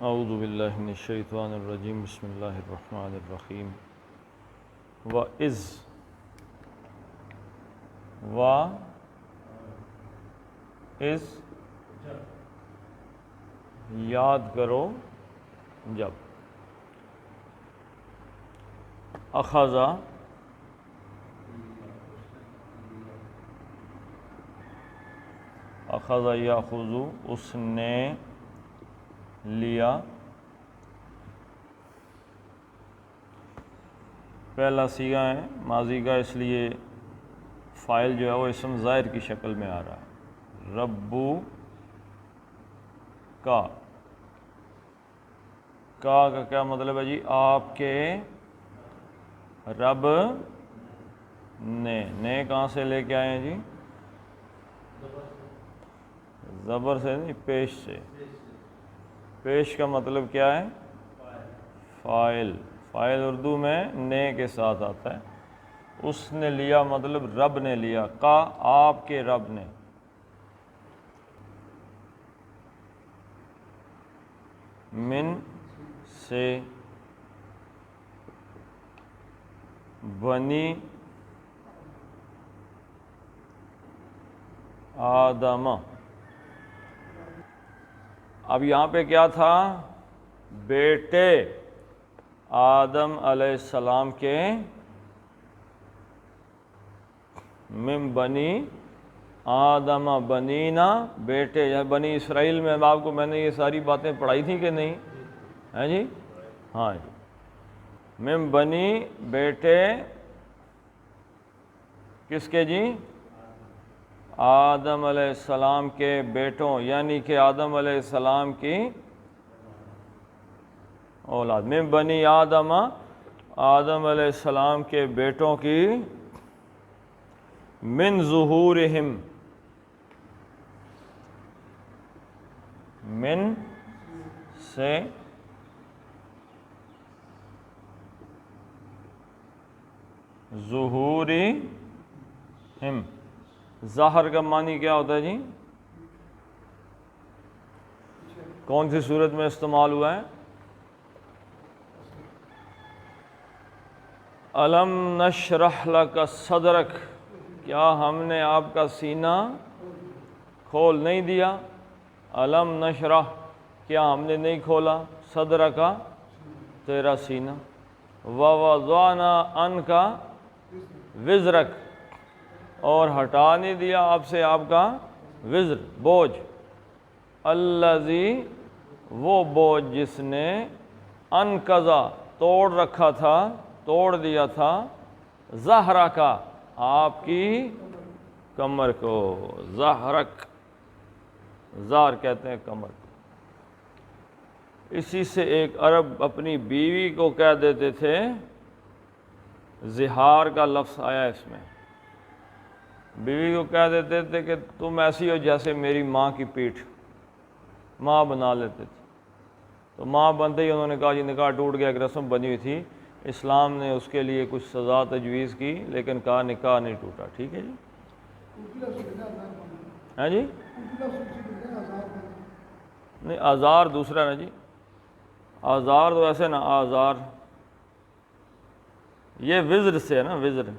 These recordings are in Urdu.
اعوذ باللہ من الشیطان الرجیم بسم اللہ الرحمن الرحیم وَإِذْ یاد کرو جب اخذ یاخذ اس نے لیا، پہلا صیغہ ہے ماضی کا، اس لیے فاعل جو ہے وہ اسم ظاہر کی شکل میں آ رہا ہے۔ ربو کا کیا مطلب ہے جی؟ آپ کے رب نے کہاں سے لے کے آئے ہیں جی؟ زبر سے نہیں، پیش سے۔ پیش کا مطلب کیا ہے؟ فاعل اردو میں نے کے ساتھ آتا ہے۔ اس نے لیا مطلب رب نے لیا، کا آپ کے رب نے۔ من سے، بنی آدم، اب یہاں پہ کیا تھا؟ بیٹے آدم علیہ السلام کے، من بنی آدم بنینا، بیٹے یا بنی اسرائیل میں آپ کو میں نے یہ ساری باتیں پڑھائی تھیں کہ نہیں ہے جی؟ ہاں جی، من بنی بیٹے کس کے جی؟ آدم علیہ السلام کے بیٹوں، یعنی کہ آدم علیہ السلام کی اولاد۔ من بنی آدم، آدم علیہ السلام کے بیٹوں کی، من ظہورہم، من سے، ظہورہم، ظاہر کا معنی کیا ہوتا ہے جی؟ کون سی صورت میں استعمال ہوا ہے؟ الم نشرح لک صدرک، کیا ہم نے آپ کا سینہ کھول نہیں دیا؟ الم نشرح، کیا ہم نے نہیں کھولا؟ صدرک، تیرا سینہ۔ ووضعنا عنک وزرک، اور ہٹا نہیں دیا آپ سے آپ کا وزر، بوجھ۔ الذی، وہ بوجھ جس نے، انقضا، توڑ رکھا تھا، توڑ دیا تھا، ظہرک، آپ کی کمر کو۔ ظہرک، زار کہتے ہیں کمر کو۔ اسی سے ایک عرب اپنی بیوی کو کہہ دیتے تھے، زہار کا لفظ آیا اس میں، بیوی کو کہہ دیتے تھے کہ تم ایسی ہو جیسے میری ماں کی پیٹھ، ماں بنا لیتے تھے۔ تو ماں بنتے ہی انہوں نے کہا جی نکاح ٹوٹ گیا، ایک رسم بنی ہوئی تھی، اسلام نے اس کے لیے کچھ سزا تجویز کی، لیکن کہا نکاح نہیں ٹوٹا۔ ٹھیک ہے جی؟ ہے جی؟ نہیں، آزار دوسرا نا جی، آزار تو ایسے نا، آزار یہ وزر سے ہے نا، وزر۔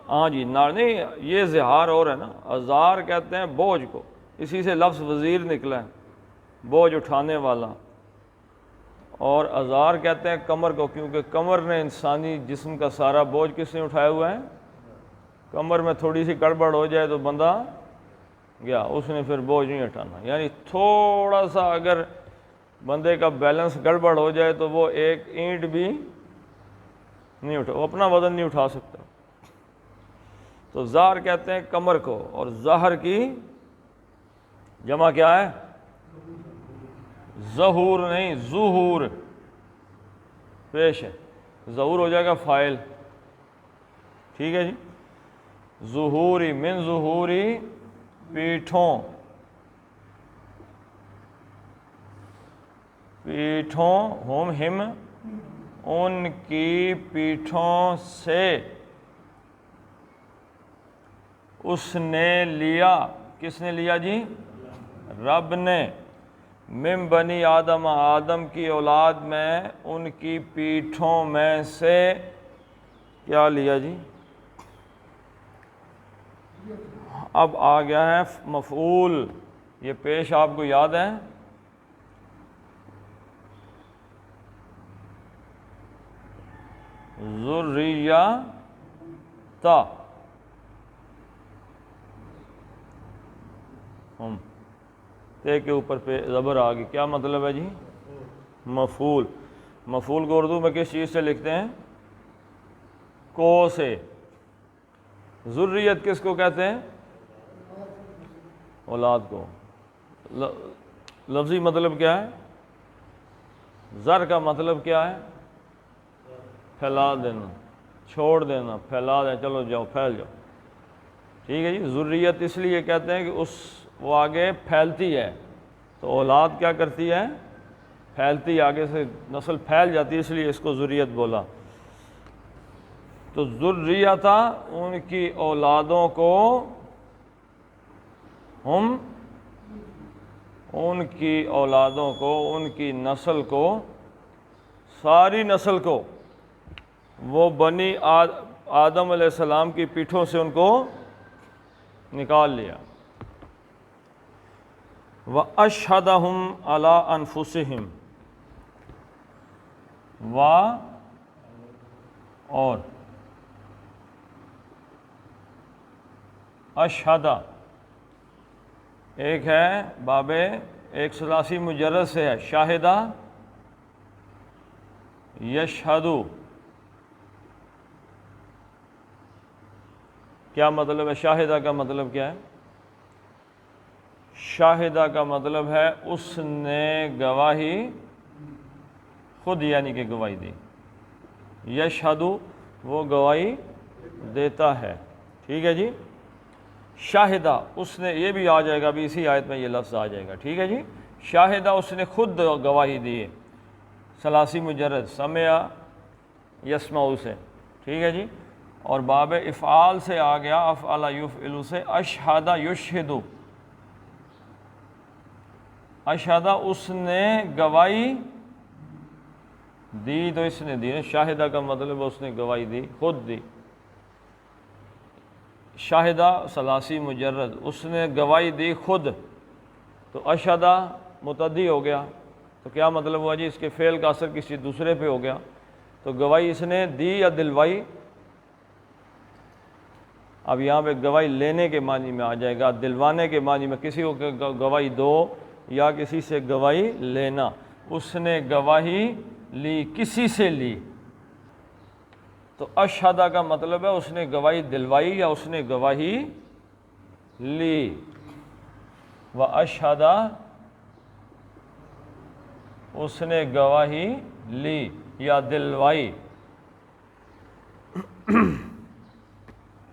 ہاں جی، نہیں یہ زہار اور ہے نا، ازار کہتے ہیں بوجھ کو، اسی سے لفظ وزیر نکلا ہے، بوجھ اٹھانے والا۔ اور ازار کہتے ہیں کمر کو، کیونکہ کمر نے انسانی جسم کا سارا بوجھ کس نے اٹھایا ہوا ہے؟ کمر میں تھوڑی سی گڑبڑ ہو جائے تو بندہ گیا، اس نے پھر بوجھ نہیں اٹھانا۔ یعنی تھوڑا سا اگر بندے کا بیلنس گڑبڑ ہو جائے تو وہ ایک اینٹ بھی نہیں اٹھا، وہ اپنا وزن نہیں اٹھا سکتا۔ تو زار کہتے ہیں کمر کو، اور ظہر کی جمع کیا ہے؟ ظہور نہیں، ظہور پیش ہے، ظہور ہو جائے گا فاعل۔ ٹھیک ہے جی؟ ظہوری، من ظہوری، پیٹھوں، ہم ان کی پیٹھوں سے، اس نے لیا، کس نے لیا جی؟ رب نے من بنی آدم آدم کی اولاد میں ان کی پیٹھوں میں سے کیا لیا جی؟ اب آ گیا ہے مفعول، یہ پیش آپ کو یاد ہے؟ ذریتا ہم تے کے اوپر پہ زبر آ گئی، کیا مطلب ہے جی؟ مفعول۔ مفعول کو اردو میں کس چیز سے لکھتے ہیں؟ کو سے۔ ذریت کس کو کہتے ہیں؟ اولاد کو۔ لفظی مطلب کیا ہے؟ زر کا مطلب کیا ہے؟ پھیلا دینا، چھوڑ دینا، پھیلا دیں، چلو جاؤ پھیل جاؤ، ٹھیک ہے جی۔ ذریت اس لیے کہتے ہیں کہ وہ آگے پھیلتی ہے، تو اولاد کیا کرتی ہے؟ پھیلتی، آگے سے نسل پھیل جاتی ہے، اس لیے اس کو ذریت بولا۔ تو ذریتا ان کی اولادوں کو، ہم ان کی اولادوں کو، ان کی نسل کو، ساری نسل کو، وہ بنی آدم علیہ السلام کی پیٹھوں سے ان کو نکال لیا۔ وَأَشْهَدَهُمْ عَلَىٰ أَنفُسِهِمْ، اور اشہدہ ایک ہے باب ایک ثلاثی مجرد سے ہے، شاہدہ یشہدو، کیا مطلب ہے؟ شاہدہ کا مطلب کیا ہے؟ شاہدہ کا مطلب ہے اس نے گواہی خود، یعنی کہ گواہی دی۔ یشہدو وہ گواہی دیتا ہے، ٹھیک ہے جی۔ شاہدہ اس نے، یہ بھی آ جائے گا، ابھی اسی آیت میں یہ لفظ آ جائے گا، ٹھیک ہے جی۔ شاہدہ اس نے خود گواہی دی، ثلاثی مجرد، سمع یسمع سے، ٹھیک ہے جی۔ اور باب افعال سے آ گیا، افعل یفعل سے، اشہدہ یشہدو، اشہدہ اس نے گواہی دی، تو اس نے دی، شاہدہ کا مطلب اس نے گواہی دی، خود دی۔ شاہدہ ثلاثی مجرد، اس نے گواہی دی خود، تو اشہدہ متعدی ہو گیا، تو کیا مطلب ہوا جی؟ اس کے فعل کا اثر کسی دوسرے پہ ہو گیا، تو گواہی اس نے دی یا دلوائی؟ اب یہاں پہ گواہی لینے کے معنی میں آ جائے گا، دلوانے کے معنی میں، کسی کو گواہی دو یا کسی سے گواہی لینا۔ اس نے گواہی لی، کسی سے لی، تو اشہدہ کا مطلب ہے اس نے گواہی دلوائی یا اس نے گواہی لی۔ وَأَشْهَدَ اس نے گواہی لی یا دلوائی۔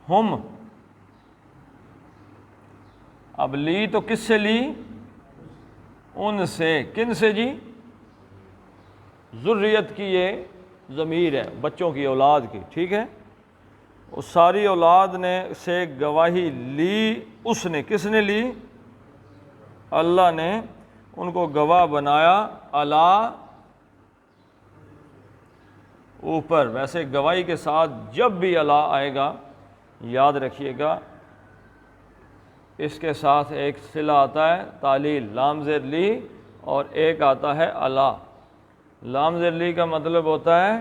ہم، اب لی تو کس سے لی؟ ان سے، کن سے جی؟ ذریت کی یہ ضمیر ہے، بچوں کی، اولاد کی، ٹھیک ہے۔ اس ساری اولاد نے سے گواہی لی، اس نے، کس نے لی؟ اللہ نے ان کو گواہ بنایا، اللہ اوپر۔ ویسے گواہی کے ساتھ جب بھی اللہ آئے گا، یاد رکھیے گا، اس کے ساتھ ایک صلہ آتا ہے تعلیل، لام زیر لی، اور ایک آتا ہے اللہ۔ لام زیر لی کا مطلب ہوتا ہے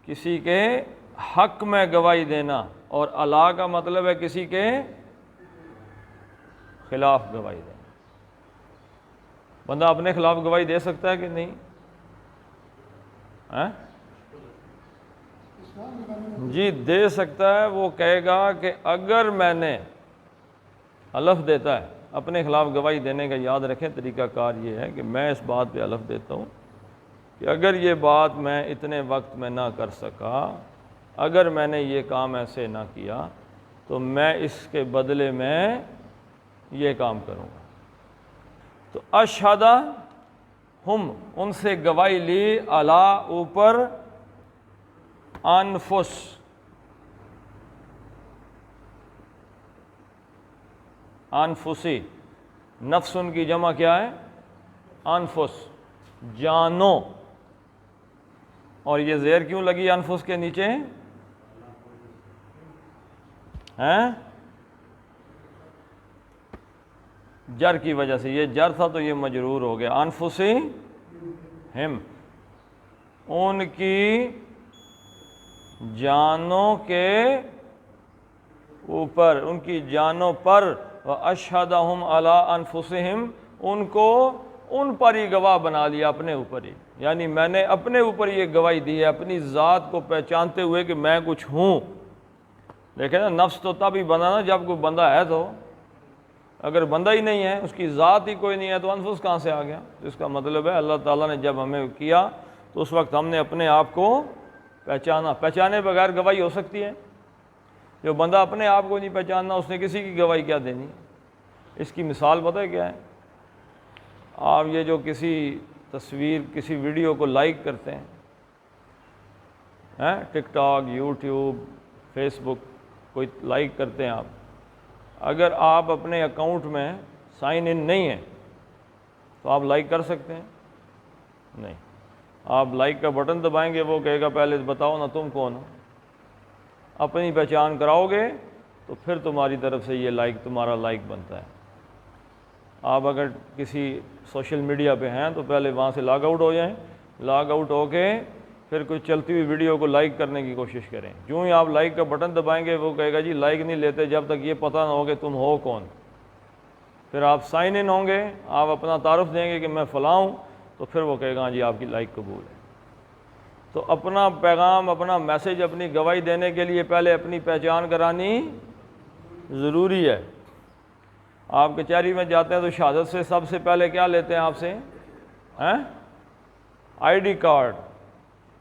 کسی کے حق میں گواہی دینا، اور اللہ کا مطلب ہے کسی کے خلاف گواہی دینا۔ بندہ اپنے خلاف گواہی دے سکتا ہے کہ نہیں؟ جی دے سکتا ہے۔ وہ کہے گا کہ اگر میں نے، حلف دیتا ہے اپنے خلاف گواہی دینے کا، یاد رکھیں طریقہ کار یہ ہے کہ میں اس بات پہ حلف دیتا ہوں کہ اگر یہ بات میں اتنے وقت میں نہ کر سکا، اگر میں نے یہ کام ایسے نہ کیا، تو میں اس کے بدلے میں یہ کام کروں گا۔ تو اشہدہ ہم، ان سے گواہی لی، اللہ اوپر، انفس انفسی، نفس ان کی جمع کیا ہے؟ انفس، جانوں. اور یہ زیر کیوں لگی انفس کے نیچے ہیں؟ جر کی وجہ سے. یہ جر تھا تو یہ مجرور ہو گیا. انفسہم، ان کی جانوں کے اوپر، ان کی جانوں پر. واشہدہم علی انفسہم، ان کو ان پر ہی گواہ بنا لیا، اپنے اوپر ہی. یعنی میں نے اپنے اوپر یہ گواہی دی ہے، اپنی ذات کو پہچانتے ہوئے کہ میں کچھ ہوں. لیکن نفس تو تب ہی بنا نا جب کوئی بندہ ہے. تو اگر بندہ ہی نہیں ہے، اس کی ذات ہی کوئی نہیں ہے، تو انفس کہاں سے آ گیا؟ اس کا مطلب ہے اللہ تعالیٰ نے جب ہمیں کیا تو اس وقت ہم نے اپنے آپ کو پہچانا. پہچانے بغیر گواہی ہو سکتی ہے؟ جو بندہ اپنے آپ کو نہیں پہچاننا، اس نے کسی کی گواہی کیا دینی؟ اس کی مثال پتہ ہے کیا ہے؟ آپ یہ جو کسی تصویر، کسی ویڈیو کو لائک کرتے ہیں، ٹک ٹاک، یوٹیوب، فیس بک، کوئی لائک کرتے ہیں آپ. اگر آپ اپنے اکاؤنٹ میں سائن ان نہیں ہیں تو آپ لائک کر سکتے ہیں؟ نہیں. آپ لائک کا بٹن دبائیں گے، وہ کہے گا پہلے بتاؤ نا تم کون ہو. اپنی پہچان کراؤ گے تو پھر تمہاری طرف سے یہ لائک تمہارا لائک بنتا ہے. آپ اگر کسی سوشل میڈیا پہ ہیں تو پہلے وہاں سے لاگ آؤٹ ہو جائیں. لاگ آؤٹ ہو کے پھر کوئی چلتی ہوئی ویڈیو کو لائک کرنے کی کوشش کریں. جو ہی آپ لائک کا بٹن دبائیں گے وہ کہے گا جی لائک نہیں لیتے جب تک یہ پتہ نہ ہو کہ تم ہو کون. پھر آپ سائن ان ہوں گے، آپ اپنا تعارف دیں گے کہ میں فلاں ہوں، تو پھر وہ کہے گا جی آپ کی لائک قبول ہے. تو اپنا پیغام، اپنا میسج، اپنی گواہی دینے کے لیے پہلے اپنی پہچان کرانی ضروری ہے. آپ کچہری میں جاتے ہیں تو شہادت سے سب سے پہلے کیا لیتے ہیں آپ سے؟ I D card.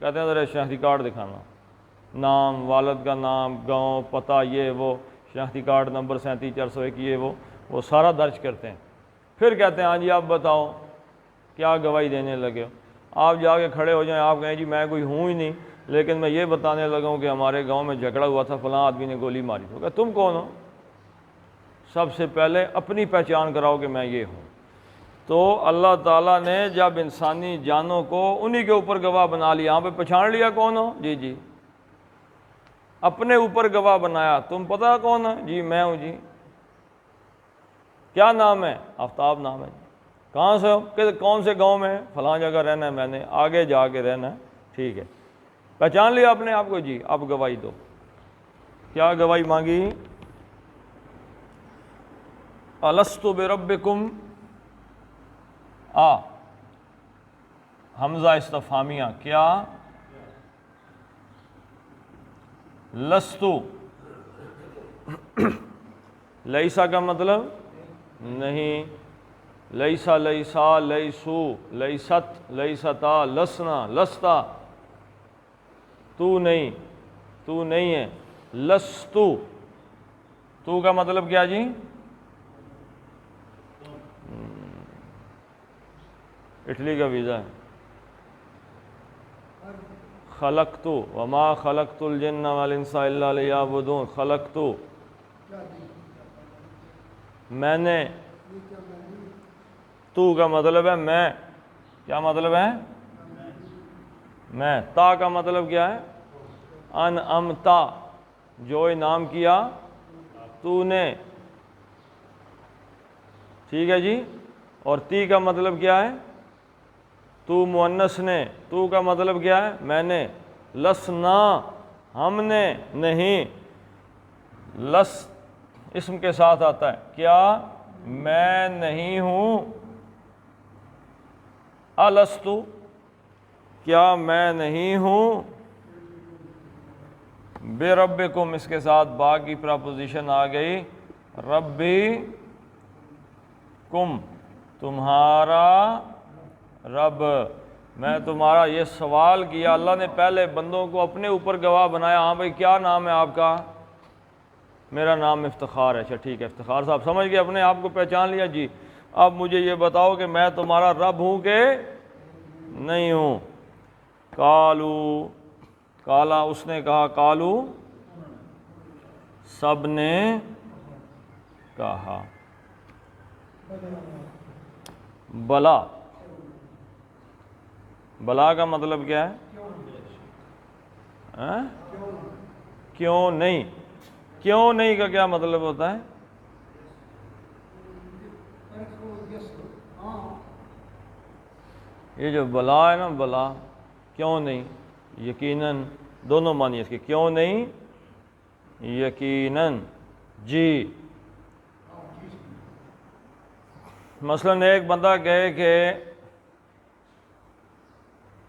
کہتے ہیں ذرا شناختی کارڈ دکھانا. نام، والد کا نام، گاؤں، پتہ، یہ وہ، شناختی کارڈ نمبر 37401، یہ وہ سارا درج کرتے ہیں. پھر کہتے ہیں ہاں جی آپ بتاؤ کیا گواہی دینے لگے ہو. آپ جا کے کھڑے ہو جائیں، آپ کہیں جی میں کوئی ہوں ہی نہیں، لیکن میں یہ بتانے لگا ہوں کہ ہمارے گاؤں میں جھگڑا ہوا تھا، فلاں آدمی نے گولی ماری. تو کہ تم کون ہو؟ سب سے پہلے اپنی پہچان کراؤ کہ میں یہ ہوں. تو اللہ تعالیٰ نے جب انسانی جانوں کو انہی کے اوپر گواہ بنا لیا. یہاں پہ پہچان لیا کون ہو؟ جی اپنے اوپر گواہ بنایا. تم پتہ کون ہے؟ جی میں ہوں. جی کیا نام ہے؟ آفتاب نام ہے. کہاں سے ہو؟ کہ کون سے گاؤں میں؟ فلاں جگہ رہنا ہے میں نے، آگے جا کے رہنا ہے. ٹھیک ہے، پہچان لیا اپنے آپ کو. جی اب گواہی دو. کیا گواہی مانگی؟ الست بربکم. حمزہ استفہامیہ. کیا؟ لستو. لیسا کا مطلب نہیں. لیسا، لیسا، لیسو، لیست، لیستا، لسنا، لستا. تو نہیں، تو نہیں ہے. لستو. تو کا مطلب کیا جی؟ اٹلی کا ویزا ہے. خلقتو وما خلقت الجن والانس الا لیعبدون. خلقتو میں نے. تو کا مطلب ہے میں. کیا مطلب ہے؟ میں. تا کا مطلب کیا ہے؟ انعمتا، جو انعام کیا تو نے. ٹھیک ہے جی. اور تی کا مطلب کیا ہے؟ تو مؤنث نے. تو کا مطلب کیا ہے؟ میں نے. لسنا، ہم نے نہیں. لس اسم کے ساتھ آتا ہے. کیا؟ میں نہیں ہوں. الستو، کیا میں نہیں ہوں. بے ربکم، اس کے ساتھ با کی پراپوزیشن آ گئی. ربی کم، تمہارا رب. میں تمہارا یہ سوال کیا. اللہ نے پہلے بندوں کو اپنے اوپر گواہ بنایا. ہاں بھائی کیا نام ہے آپ کا؟ میرا نام افتخار ہے. اچھا ٹھیک ہے، افتخار صاحب سمجھ گئے، اپنے آپ کو پہچان لیا. جی اب مجھے یہ بتاؤ کہ میں تمہارا رب ہوں کہ نہیں ہوں. قالو، کالا اس نے کہا. قالو سب نے کہا. بلا، بلا کا مطلب کیا ہے؟ کیوں نہیں؟ کیوں نہیں کا کیا مطلب ہوتا ہے؟ یہ جو بلا ہے نا، بلا کیوں نہیں، یقیناً دونوں معنی اس کی، کیوں نہیں یقیناً جی۔ مثلاً ایک بندہ کہے کہ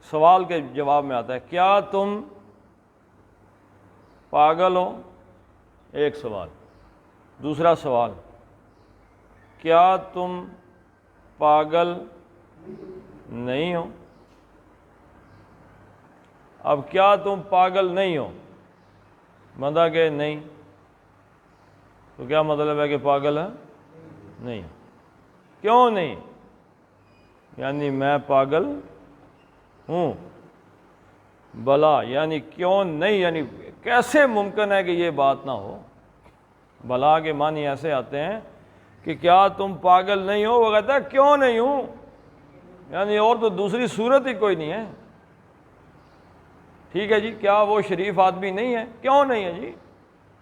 سوال کے جواب میں آتا ہے کیا تم پاگل ہو؟ ایک سوال۔ دوسرا سوال کیا تم پاگل نہیں ہو؟ اب کیا تم پاگل نہیں ہو، بندہ کہ نہیں، تو کیا مطلب ہے کہ پاگل ہے نہیں؟ کیوں نہیں؟ یعنی میں پاگل ہوں۔ بلا یعنی کیوں نہیں، یعنی کیسے ممکن ہے کہ یہ بات نہ ہو۔ بلا کے معنی ایسے آتے ہیں کہ کیا تم پاگل نہیں ہو، وہ کہتا ہے کیوں نہیں ہوں، یعنی اور تو دوسری صورت ہی کوئی نہیں ہے۔ ٹھیک ہے جی، کیا وہ شریف آدمی نہیں ہے؟ کیوں نہیں ہے جی،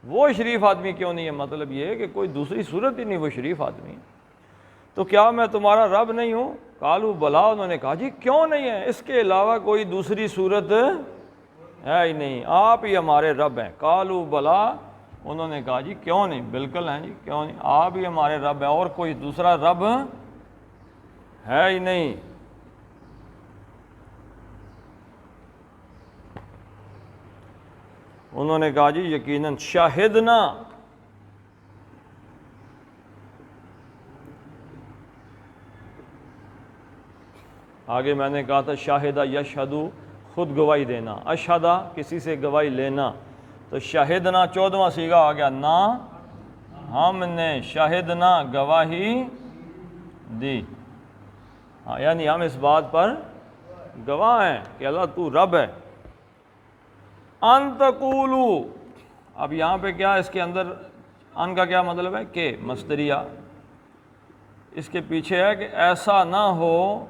وہ شریف آدمی کیوں نہیں ہے، مطلب یہ ہے کہ کوئی دوسری صورت ہی نہیں، وہ شریف آدمی ہے۔ تو کیا میں تمہارا رب نہیں ہوں؟ قالوا بلا، انہوں نے کہا جی کیوں نہیں ہے، اس کے علاوہ کوئی دوسری صورت ہے ہی نہیں، آپ ہی ہمارے رب ہیں۔ قالوا بلا، انہوں نے کہا جی کیوں نہیں، بالکل ہیں جی، کیوں نہیں، آپ ہی ہمارے رب ہیں، اور کوئی دوسرا رب ہے ہی نہیں۔ انہوں نے کہا جی یقیناً شاہدنا، آگے میں نے کہا تھا شاہدہ یشہدو، خود گواہی دینا، اشہدہ کسی سے گواہی لینا، تو شاہدنا 14واں صیغہ آ گیا، نہ ہم نے، شاہدنا گواہی دی، ہاں یعنی ہم اس بات پر گواہ ہیں کہ اللہ تو رب ہے۔ ان تقولو، اب یہاں پہ کیا اس کے اندر ان کا کیا مطلب ہے کہ مصدریہ، اس کے پیچھے ہے کہ ایسا نہ ہو،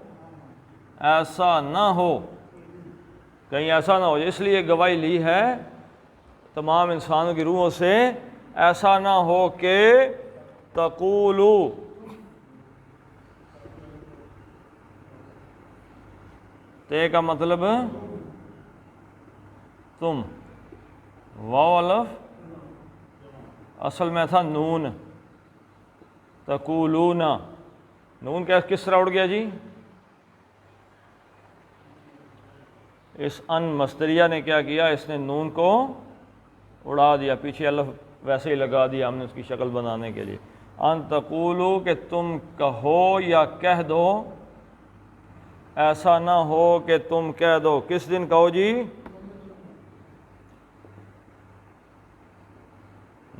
ایسا نہ ہو، کہیں ایسا نہ ہو، اس لیے گواہی لی ہے تمام انسانوں کی روحوں سے، ایسا نہ ہو کہ تقولو، تے کا مطلب تم، واو الف اصل میں تھا نون، تقولون، نون کس طرح اڑ گیا جی؟ اس ان مصدریہ نے کیا کیا، اس نے نون کو اڑا دیا، پیچھے الف ویسے ہی لگا دیا ہم نے اس کی شکل بنانے کے لیے۔ ان تقولو، کہ تم کہو یا کہہ دو، ایسا نہ ہو کہ تم کہہ دو، کس دن کہو جی؟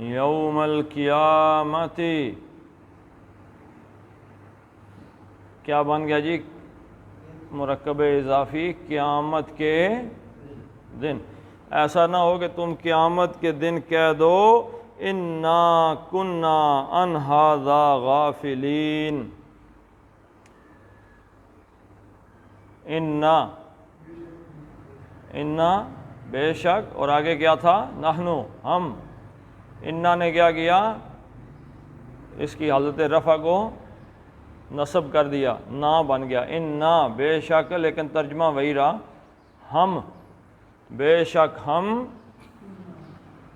یوم القیامت، کیا بن گیا جی؟ مرکب اضافی، قیامت کے دن، ایسا نہ ہو کہ تم قیامت کے دن کہہ دو انا کنا عن ھذا غافلین، انا بے شک، اور آگے کیا تھا؟ نحنو ہم، انا نے کیا کیا؟ اس کی حالت رفع کو نصب کر دیا، نا بن گیا، انا بے شک، لیکن ترجمہ وہی رہا، ہم، بے شک ہم،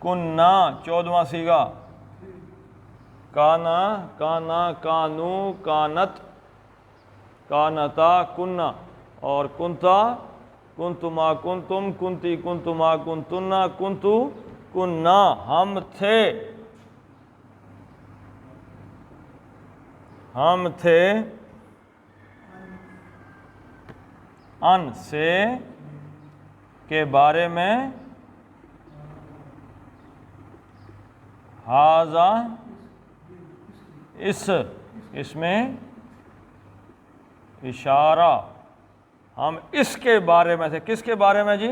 کننا 14واں صیغہ، کانا، کانا، کانو، کانت، کانتا، کننا، اور کنتا، کنتما کنتم، کنتی کنتما کنتنا، کنتو کننا، ہم تھے، ہم تھے، ان سے کے بارے میں، ھذا اس میں اشارہ، ہم اس کے بارے میں تھے، کس کے بارے میں جی؟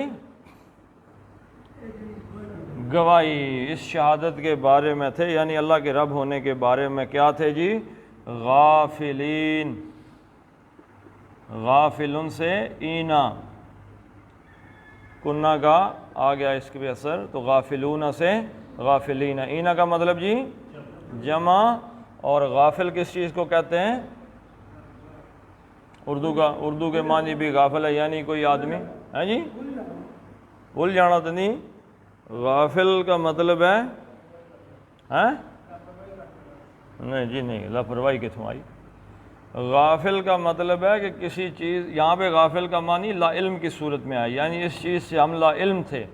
گواہی، اس شہادت کے بارے میں تھے، یعنی اللہ کے رب ہونے کے بارے میں کیا تھے جی؟ غافلین، غافلن سے اینا، کنہ کا آ گیا اس کے بھی اثر، تو غافلون سے غافلین، اینا کا مطلب جی جمع، اور غافل کس چیز کو کہتے ہیں؟ اردو کے معنی بھی غافل ہے یعنی کوئی آدمی ہے جی، بھول جانا تو نہیں، غافل کا مطلب ہے نہیں جی نہیں، لاپرواہی کتوں آئی؟ غافل کا مطلب ہے کہ کسی چیز، یہاں پہ غافل کا معنی لا علم کی صورت میں آئی، یعنی اس چیز سے ہم لا علم تھے،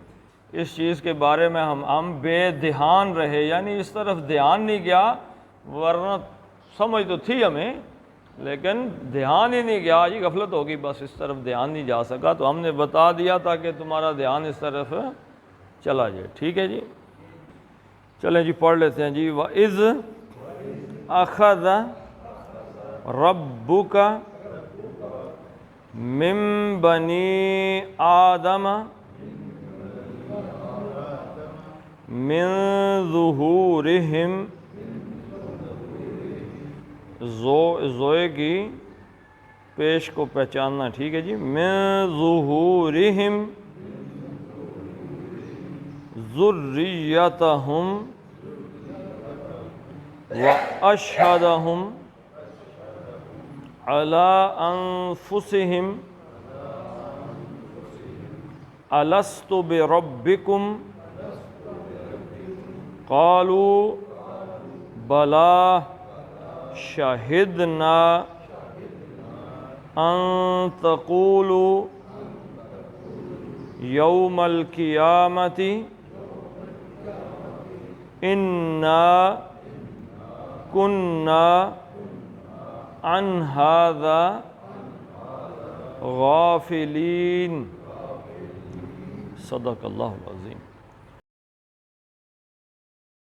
اس چیز کے بارے میں ہم بے دھیان رہے، یعنی اس طرف دھیان نہیں گیا، ورنہ سمجھ تو تھی ہمیں لیکن دھیان ہی نہیں گیا جی، غفلت ہوگی، بس اس طرف دھیان نہیں جا سکا، تو ہم نے بتا دیا تاکہ تمہارا دھیان اس طرف چلا جائے، ٹھیک ہے جی۔ چلیں جی پڑھ لیتے ہیں جی۔ وَإِذْ أَخَذَ رَبُّكَ مِن بَنِي آدَمَ مِن ظُهُورِهِمْ، زوئے کی پیش کو پہچاننا، ٹھیک ہے جی، مِن ظُهُورِهِمْ ذُرِّيَّتَهُمْ وَأَشْهَدَهُمْ عَلَىٰ أَنفُسِهِمْ أَلَسْتُ بِرَبِّكُمْ قَالُوا بَلَىٰ شَهِدْنَا أَن تَقُولُوا يَوْمَ الْقِيَامَةِ إِنَّا كُنَّا عَنْ هَذَا غَافِلِينَ۔ صدق اللہ العظیم۔